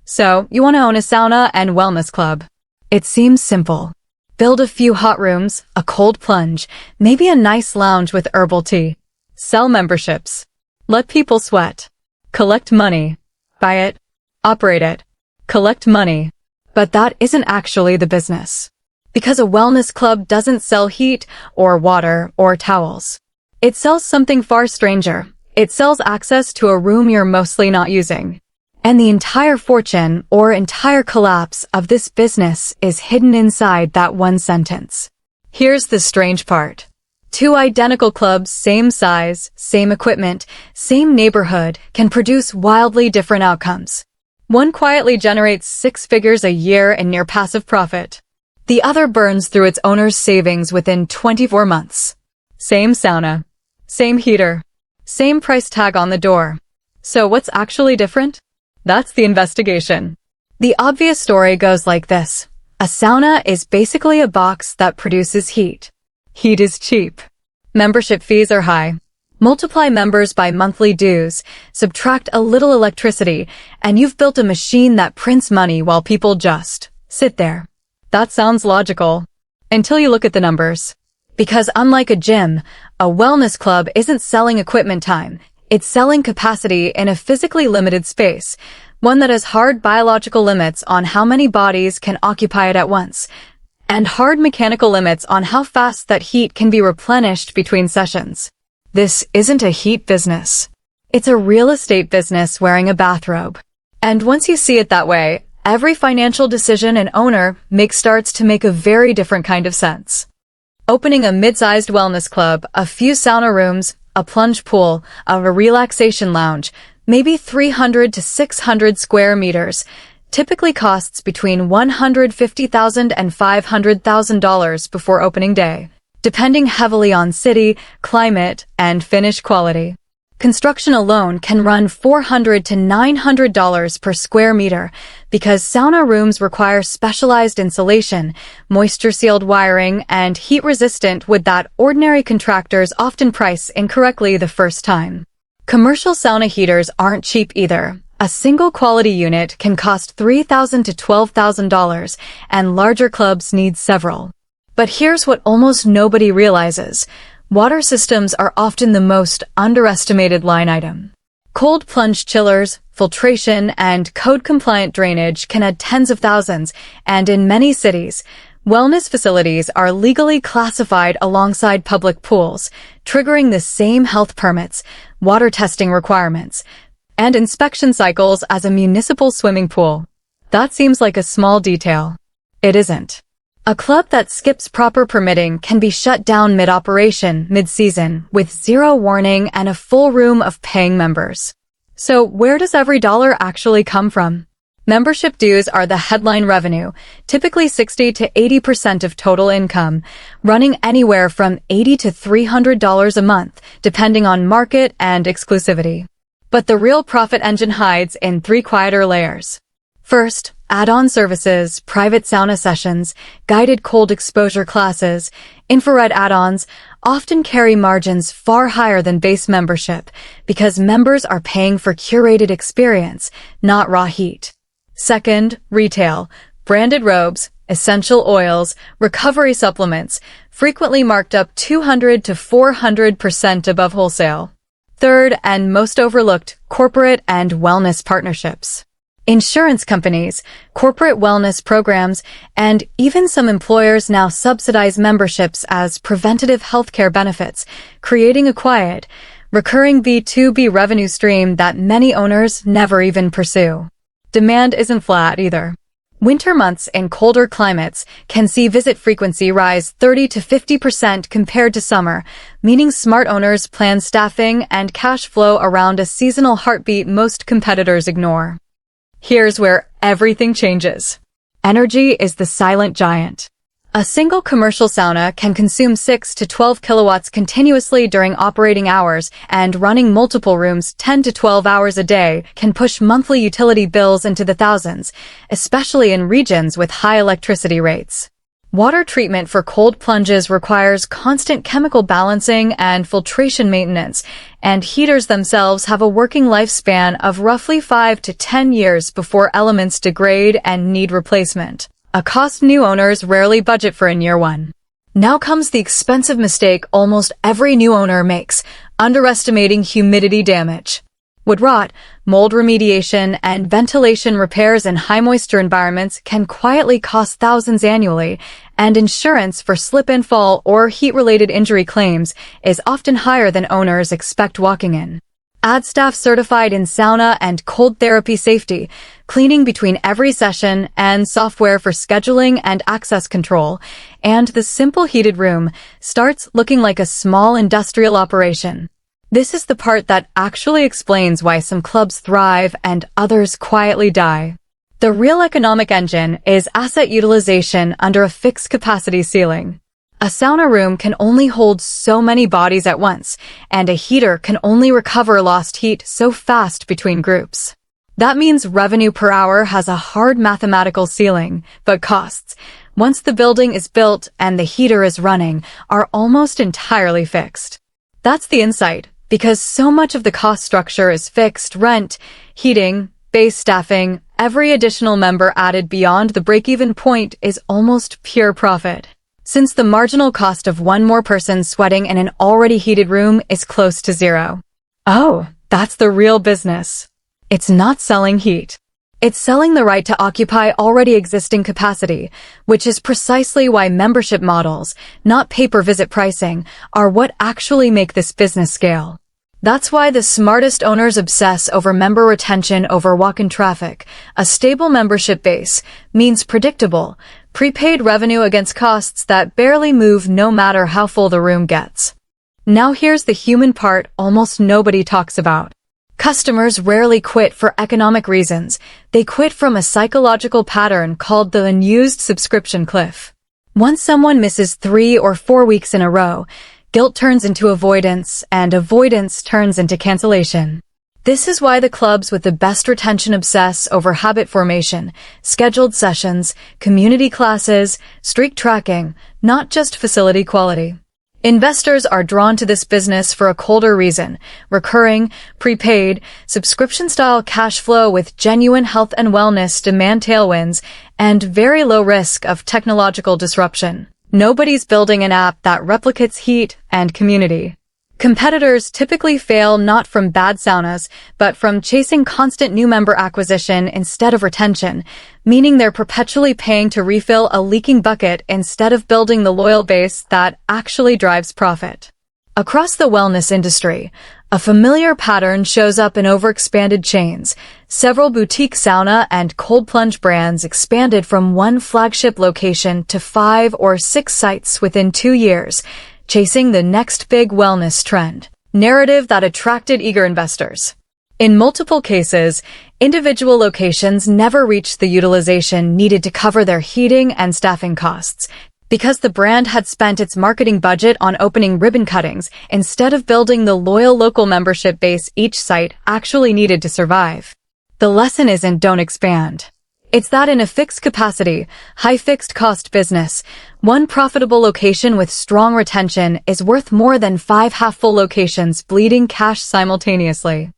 So, you want to own a sauna and wellness club. It seems simple. Build a few hot rooms, a cold plunge, maybe a nice lounge with herbal tea. Sell memberships. Let people sweat. Collect money. Buy it. Operate it. Collect money. But that isn't actually the business. Because a wellness club doesn't sell heat or water or towels. It sells something far stranger. It sells access to a room you're mostly not using. And the entire fortune or entire collapse of this business is hidden inside that one sentence. Here's the strange part. Two identical clubs, same size, same equipment, same neighborhood, can produce wildly different outcomes. One quietly generates 6 figures a year in near passive profit. The other burns through its owner's savings within 24 months. Same sauna. Same heater. Same price tag on the door. So what's actually different? That's the investigation. The obvious story goes like this. A sauna is basically a box that produces heat. Heat is cheap. Membership fees are high. Multiply members by monthly dues, subtract a little electricity, and you've built a machine that prints money while people just sit there. That sounds logical. Until you look at the numbers. Because unlike a gym, a wellness club isn't selling equipment time. It's selling capacity in a physically limited space, one that has hard biological limits on how many bodies can occupy it at once, and hard mechanical limits on how fast that heat can be replenished between sessions. This isn't a heat business. It's a real estate business wearing a bathrobe. And once you see it that way, every financial decision an owner makes starts to make a very different kind of sense. Opening a mid-sized wellness club, a few sauna rooms, a plunge pool, a relaxation lounge, maybe 300 to 600 square meters, typically costs between $150,000 and $500,000 before opening day, depending heavily on city, climate, and finish quality. Construction alone can run $400 to $900 per square meter because sauna rooms require specialized insulation, moisture-sealed wiring, and heat-resistant wood that ordinary contractors often price incorrectly the first time. Commercial sauna heaters aren't cheap either. A single quality unit can cost $3,000 to $12,000, and larger clubs need several. But here's what almost nobody realizes. Water systems are often the most underestimated line item. Cold plunge chillers, filtration, and code-compliant drainage can add tens of thousands, and in many cities, wellness facilities are legally classified alongside public pools, triggering the same health permits, water testing requirements, and inspection cycles as a municipal swimming pool. That seems like a small detail. It isn't. A club that skips proper permitting can be shut down mid-operation, mid-season, with zero warning and a full room of paying members. So where does every dollar actually come from? Membership dues are the headline revenue, typically 60 to 80% of total income, running anywhere from $80 to $300 a month, depending on market and exclusivity. But the real profit engine hides in 3 quieter layers. First, add-on services, private sauna sessions, guided cold exposure classes, infrared add-ons often carry margins far higher than base membership because members are paying for curated experience, not raw heat. Second, retail, branded robes, essential oils, recovery supplements, frequently marked up 200 to 400% above wholesale. Third, and most overlooked, corporate and wellness partnerships. Insurance companies, corporate wellness programs, and even some employers now subsidize memberships as preventative healthcare benefits, creating a quiet, recurring B2B revenue stream that many owners never even pursue. Demand isn't flat either. Winter months in colder climates can see visit frequency rise 30 to 50% compared to summer, meaning smart owners plan staffing and cash flow around a seasonal heartbeat most competitors ignore. Here's where everything changes. Energy is the silent giant. A single commercial sauna can consume 6 to 12 kilowatts continuously during operating hours, and running multiple rooms 10 to 12 hours a day can push monthly utility bills into the thousands, especially in regions with high electricity rates. Water treatment for cold plunges requires constant chemical balancing and filtration maintenance, and heaters themselves have a working lifespan of roughly 5 to 10 years before elements degrade and need replacement, a cost new owners rarely budget for in year one. Now comes the expensive mistake almost every new owner makes, underestimating humidity damage. Wood rot, mold remediation, and ventilation repairs in high-moisture environments can quietly cost thousands annually, and insurance for slip and fall or heat-related injury claims is often higher than owners expect walking in. Add staff certified in sauna and cold therapy safety, cleaning between every session, and software for scheduling and access control, and the simple heated room starts looking like a small industrial operation. This is the part that actually explains why some clubs thrive and others quietly die. The real economic engine is asset utilization under a fixed capacity ceiling. A sauna room can only hold so many bodies at once, and a heater can only recover lost heat so fast between groups. That means revenue per hour has a hard mathematical ceiling, but costs, once the building is built and the heater is running, are almost entirely fixed. That's the insight. Because so much of the cost structure is fixed: rent, heating, base staffing, every additional member added beyond the break-even point is almost pure profit. Since the marginal cost of one more person sweating in an already heated room is close to zero. Oh, that's the real business. It's not selling heat. It's selling the right to occupy already existing capacity, which is precisely why membership models, not pay-per-visit pricing, are what actually make this business scale. That's why the smartest owners obsess over member retention over walk-in traffic. A stable membership base means predictable, prepaid revenue against costs that barely move no matter how full the room gets. Now here's the human part almost nobody talks about. Customers rarely quit for economic reasons. They quit from a psychological pattern called the unused subscription cliff. Once someone misses 3 or 4 weeks in a row, guilt turns into avoidance, and avoidance turns into cancellation. This is why the clubs with the best retention obsess over habit formation, scheduled sessions, community classes, streak tracking, not just facility quality. Investors are drawn to this business for a colder reason: recurring, prepaid, subscription-style cash flow with genuine health and wellness demand tailwinds and very low risk of technological disruption. Nobody's building an app that replicates heat and community. Competitors typically fail not from bad saunas, but from chasing constant new member acquisition instead of retention, meaning they're perpetually paying to refill a leaking bucket instead of building the loyal base that actually drives profit. Across the wellness industry, a familiar pattern shows up in overexpanded chains. Several boutique sauna and cold plunge brands expanded from one flagship location to 5 or 6 sites within 2 years, chasing the next big wellness trend, narrative that attracted eager investors. In multiple cases, individual locations never reached the utilization needed to cover their heating and staffing costs, because the brand had spent its marketing budget on opening ribbon cuttings instead of building the loyal local membership base each site actually needed to survive. The lesson isn't don't expand. It's that in a fixed capacity, high fixed cost business, one profitable location with strong retention is worth more than 5 half-full locations bleeding cash simultaneously.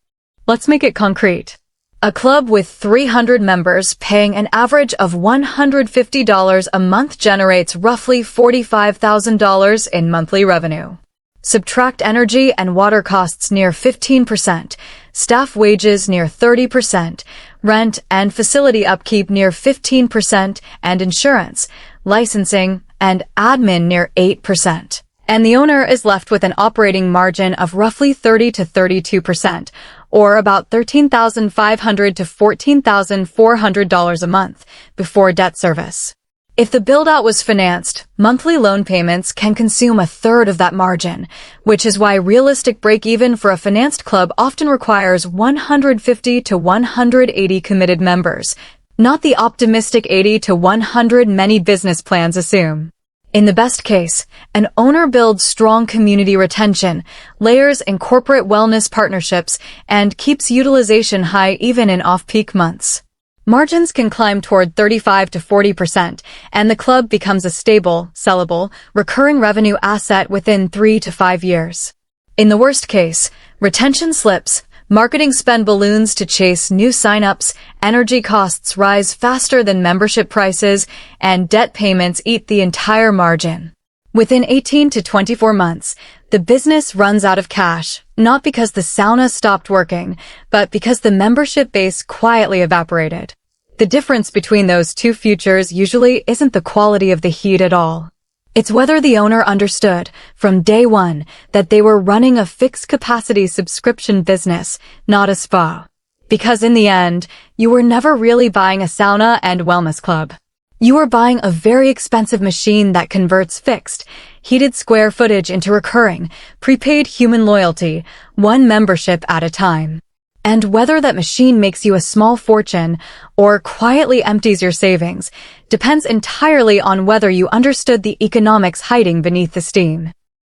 Let's make it concrete. A club with 300 members paying an average of $150 a month generates roughly $45,000 in monthly revenue. Subtract energy and water costs near 15%, staff wages near 30%, rent and facility upkeep near 15%, and insurance, licensing, and admin near 8%. And the owner is left with an operating margin of roughly 30 to 32%, or about $13,500 to $14,400 a month, before debt service. If the build-out was financed, monthly loan payments can consume a third of that margin, which is why realistic break-even for a financed club often requires 150 to 180 committed members, not the optimistic 80 to 100 many business plans assume. In the best case, an owner builds strong community retention, layers in corporate wellness partnerships, and keeps utilization high even in off-peak months. Margins can climb toward 35 to 40%, and the club becomes a stable, sellable, recurring revenue asset within 3 to 5 years. In the worst case, retention slips, marketing spend balloons to chase new signups, energy costs rise faster than membership prices, and debt payments eat the entire margin. Within 18 to 24 months, the business runs out of cash, not because the sauna stopped working, but because the membership base quietly evaporated. The difference between those two futures usually isn't the quality of the heat at all. It's whether the owner understood, from day one, that they were running a fixed-capacity subscription business, not a spa. Because in the end, you were never really buying a sauna and wellness club. You were buying a very expensive machine that converts fixed, heated square footage into recurring, prepaid human loyalty, one membership at a time. And whether that machine makes you a small fortune or quietly empties your savings depends entirely on whether you understood the economics hiding beneath the steam.